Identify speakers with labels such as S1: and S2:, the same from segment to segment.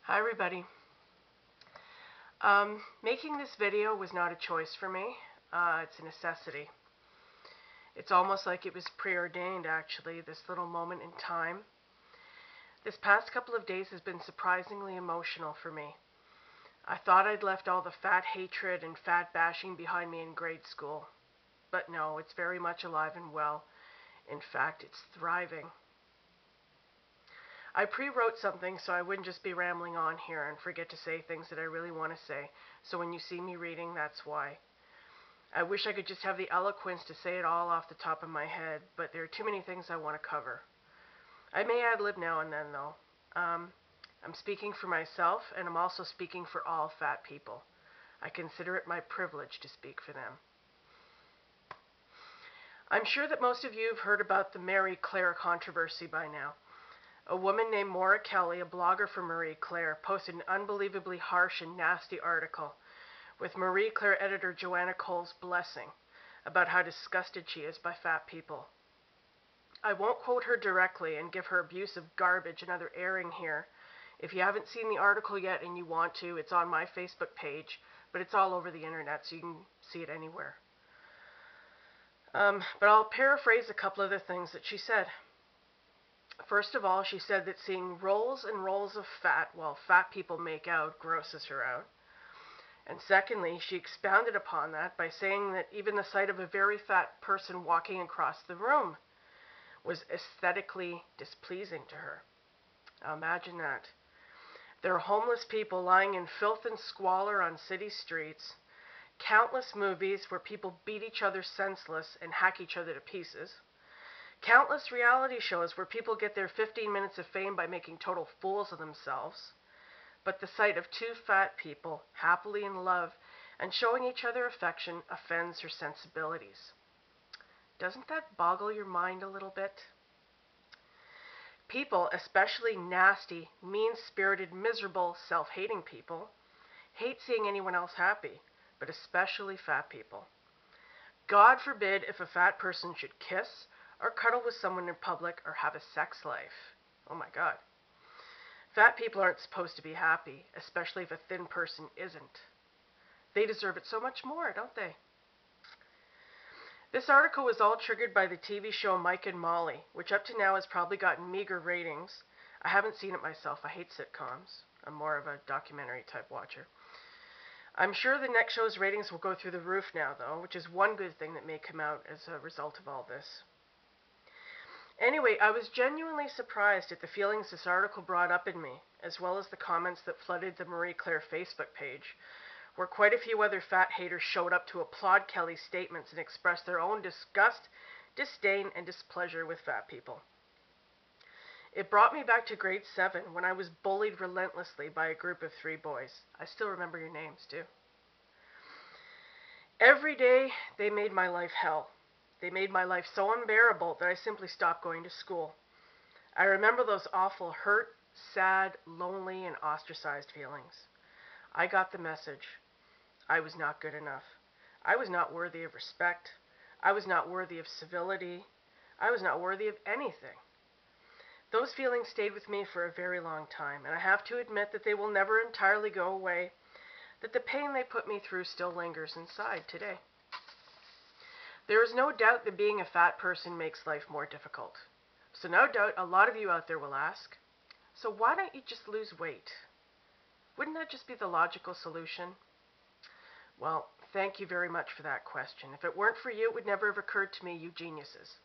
S1: Hi everybody. Making this video was not a choice for me. It's a necessity. It's almost like it was preordained actually, this little moment in time. This past couple of days has been surprisingly emotional for me. I thought I'd left all the fat hatred and fat bashing behind me in grade school. But no, it's very much alive and well. In fact, it's thriving. I pre-wrote something so I wouldn't just be rambling on here and forget to say things that I really want to say. So when you see me reading, that's why. I wish I could just have the eloquence to say it all off the top of my head, but there are too many things I want to cover. I may ad-lib now and then, though. I'm speaking for myself, and I'm also speaking for all fat people. I consider it my privilege to speak for them. I'm sure that most of you have heard about the Marie Claire controversy by now. A woman named Maura, a blogger for Marie Claire, posted an unbelievably harsh and nasty article with Marie Claire editor Joanna Cole's blessing about how disgusted she is by fat people. I won't quote her directly and give her abusive garbage another airing here. If you haven't seen the article yet and you want to, it's on my Facebook page, but it's all over the internet so you can see it anywhere. But I'll paraphrase a couple of the things that she said. First of all, she said that seeing rolls and rolls of fat while fat people make out grosses her out. And secondly, she expounded upon that by saying that even the sight of a very fat person walking across the room was aesthetically displeasing to her. Now imagine that. There are homeless people lying in filth and squalor on city streets, countless movies where people beat each other senseless and hack each other to pieces, countless reality shows where people get their 15 minutes of fame by making total fools of themselves. But the sight of two fat people happily in love and showing each other affection offends her sensibilities. Doesn't that boggle your mind a little bit? People, especially nasty, mean-spirited, miserable, self-hating people, hate seeing anyone else happy, but especially fat people. God forbid if a fat person should kiss or cuddle with someone in public or have a sex life. Oh my God. Fat people aren't supposed to be happy, especially if a thin person isn't. They deserve it so much more, don't they? This article was all triggered by the TV show Mike and Molly, which up to now has probably gotten meager ratings. I haven't seen it myself. I hate sitcoms. I'm more of a documentary type watcher. I'm sure the next show's ratings will go through the roof now, though, which is one good thing that may come out as a result of all this. Anyway, I was genuinely surprised at the feelings this article brought up in me, as well as the comments that flooded the Marie Claire Facebook page, where quite a few other fat haters showed up to applaud Kelly's statements and express their own disgust, disdain, and displeasure with fat people. It brought me back to grade 7 when I was bullied relentlessly by a group of 3 boys. I still remember your names, too. Every day, they made my life hell. They made my life so unbearable that I simply stopped going to school. I remember those awful hurt, sad, lonely, and ostracized feelings. I got the message. I was not good enough. I was not worthy of respect. I was not worthy of civility. I was not worthy of anything. Those feelings stayed with me for a very long time, and I have to admit that they will never entirely go away, that the pain they put me through still lingers inside today. There is no doubt that being a fat person makes life more difficult. So no doubt a lot of you out there will ask, so why don't you just lose weight? Wouldn't that just be the logical solution? Well, thank you very much for that question. If it weren't for you, it would never have occurred to me, you geniuses.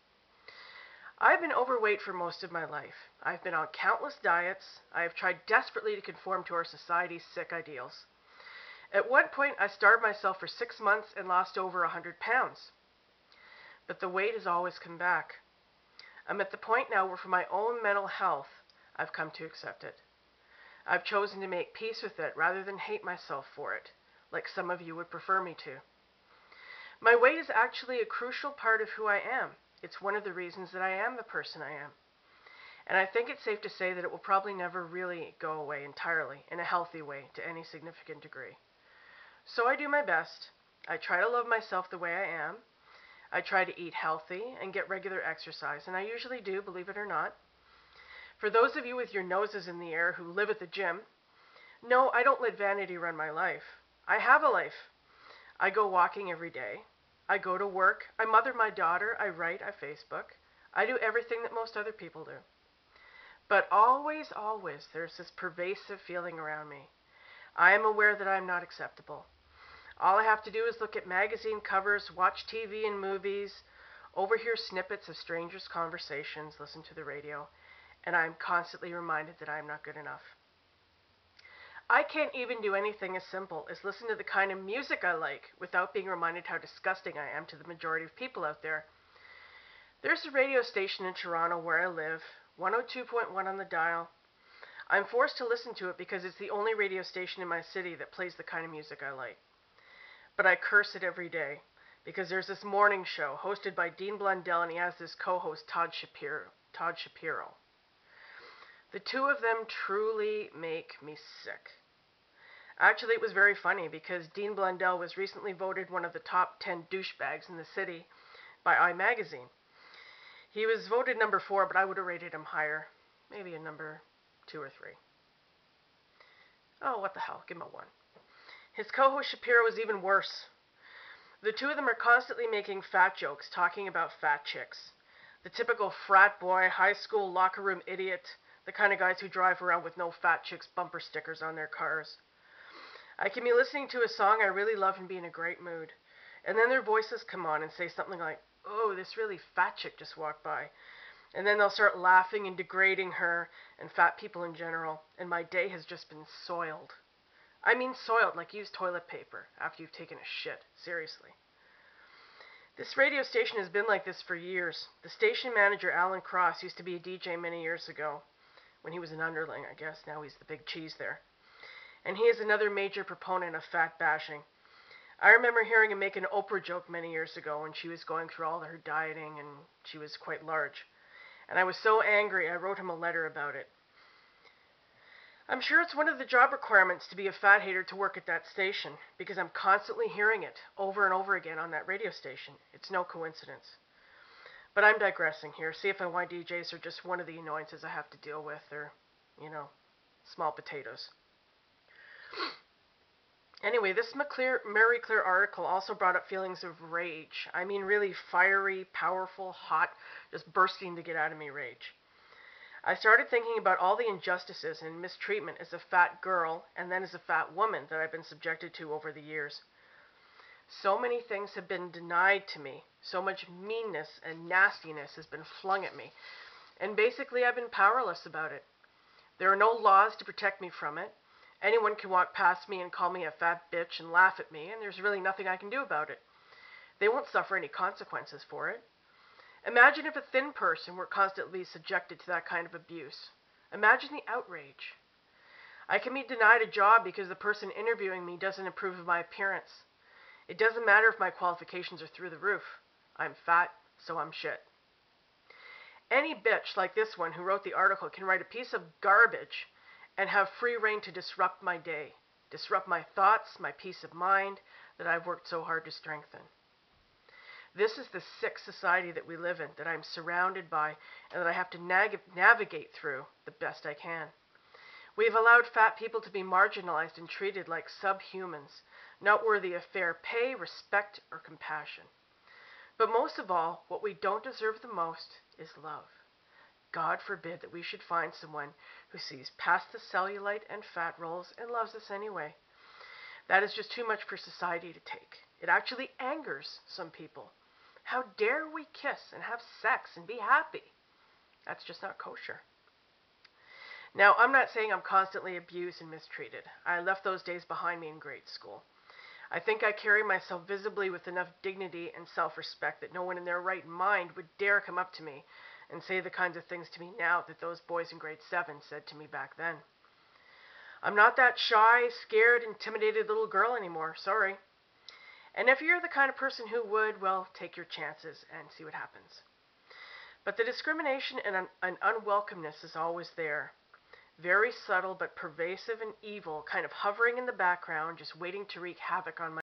S1: I've been overweight for most of my life. I've been on countless diets. I have tried desperately to conform to our society's sick ideals. At one point, I starved myself for 6 months and lost over 100 pounds. But the weight has always come back. I'm at the point now where for my own mental health, I've come to accept it. I've chosen to make peace with it rather than hate myself for it, like some of you would prefer me to. My weight is actually a crucial part of who I am. It's one of the reasons that I am the person I am. And I think it's safe to say that it will probably never really go away entirely in a healthy way to any significant degree. So I do my best. I try to love myself the way I am. I try to eat healthy and get regular exercise, and I usually do, believe it or not. For those of you with your noses in the air who live at the gym, No, I don't let vanity run my life. I have a life. I go walking every day. I go to work. I mother my daughter. I write. I Facebook. I do everything that most other people do. But always, always, there's this pervasive feeling around me. I am aware that I am not acceptable. All I have to do is look at magazine covers, watch TV and movies, overhear snippets of strangers' conversations, listen to the radio, and I am constantly reminded that I am not good enough. I can't even do anything as simple as listen to the kind of music I like without being reminded how disgusting I am to the majority of people out there. There's a radio station in Toronto where I live, 102.1 on the dial. I'm forced to listen to it because it's the only radio station in my city that plays the kind of music I like. But I curse it every day because there's this morning show hosted by Dean Blundell and he has this co-host Todd Shapiro. The two of them truly make me sick. Actually, it was very funny because Dean Blundell was recently voted one of the top 10 douchebags in the city by iMagazine. He was voted number 4, but I would have rated him higher. Maybe a number 2 or 3. Oh, what the hell, give him a 1. His co-host Shapiro was even worse. The two of them are constantly making fat jokes, talking about fat chicks. The typical frat boy, high school locker room idiot, the kind of guys who drive around with no fat chicks bumper stickers on their cars. I can be listening to a song I really love and be in a great mood. And then their voices come on and say something like, "Oh, this really fat chick just walked by." And then they'll start laughing and degrading her and fat people in general. And my day has just been soiled. I mean soiled, like used toilet paper after you've taken a shit. Seriously. This radio station has been like this for years. The station manager, Alan Cross, used to be a DJ many years ago. When he was an underling, I guess. Now he's the big cheese there. And he is another major proponent of fat bashing. I remember hearing him make an Oprah joke many years ago when she was going through all her dieting and she was quite large. And I was so angry I wrote him a letter about it. I'm sure it's one of the job requirements to be a fat hater to work at that station because I'm constantly hearing it over and over again on that radio station. It's no coincidence. But I'm digressing here. CFNY DJs are just one of the annoyances I have to deal with. They're, small potatoes. Anyway, this Marie Claire article also brought up feelings of rage. I mean really fiery, powerful, hot, just bursting to get out of me rage. I started thinking about all the injustices and mistreatment as a fat girl and then as a fat woman that I've been subjected to over the years. So many things have been denied to me. So much meanness and nastiness has been flung at me. And basically I've been powerless about it. There are no laws to protect me from it. Anyone can walk past me and call me a fat bitch and laugh at me, and there's really nothing I can do about it. They won't suffer any consequences for it. Imagine if a thin person were constantly subjected to that kind of abuse. Imagine the outrage. I can be denied a job because the person interviewing me doesn't approve of my appearance. It doesn't matter if my qualifications are through the roof. I'm fat, so I'm shit. Any bitch like this one who wrote the article can write a piece of garbage and have free rein to disrupt my day, disrupt my thoughts, my peace of mind that I've worked so hard to strengthen. This is the sick society that we live in, that I'm surrounded by, and that I have to navigate through the best I can. We've allowed fat people to be marginalized and treated like subhumans, not worthy of fair pay, respect, or compassion. But most of all, what we don't deserve the most is love. God forbid that we should find someone who sees past the cellulite and fat rolls and loves us anyway. That is just too much for society to take. It actually angers some people. How dare we kiss and have sex and be happy? That's just not kosher. Now, I'm not saying I'm constantly abused and mistreated. I left those days behind me in grade school. I think I carry myself visibly with enough dignity and self-respect that no one in their right mind would dare come up to me and say the kinds of things to me now that those boys in grade 7 said to me back then. I'm not that shy, scared, intimidated little girl anymore, sorry. And if you're the kind of person who would, well, take your chances and see what happens. But the discrimination and unwelcomeness is always there. Very subtle but pervasive and evil, kind of hovering in the background, just waiting to wreak havoc on my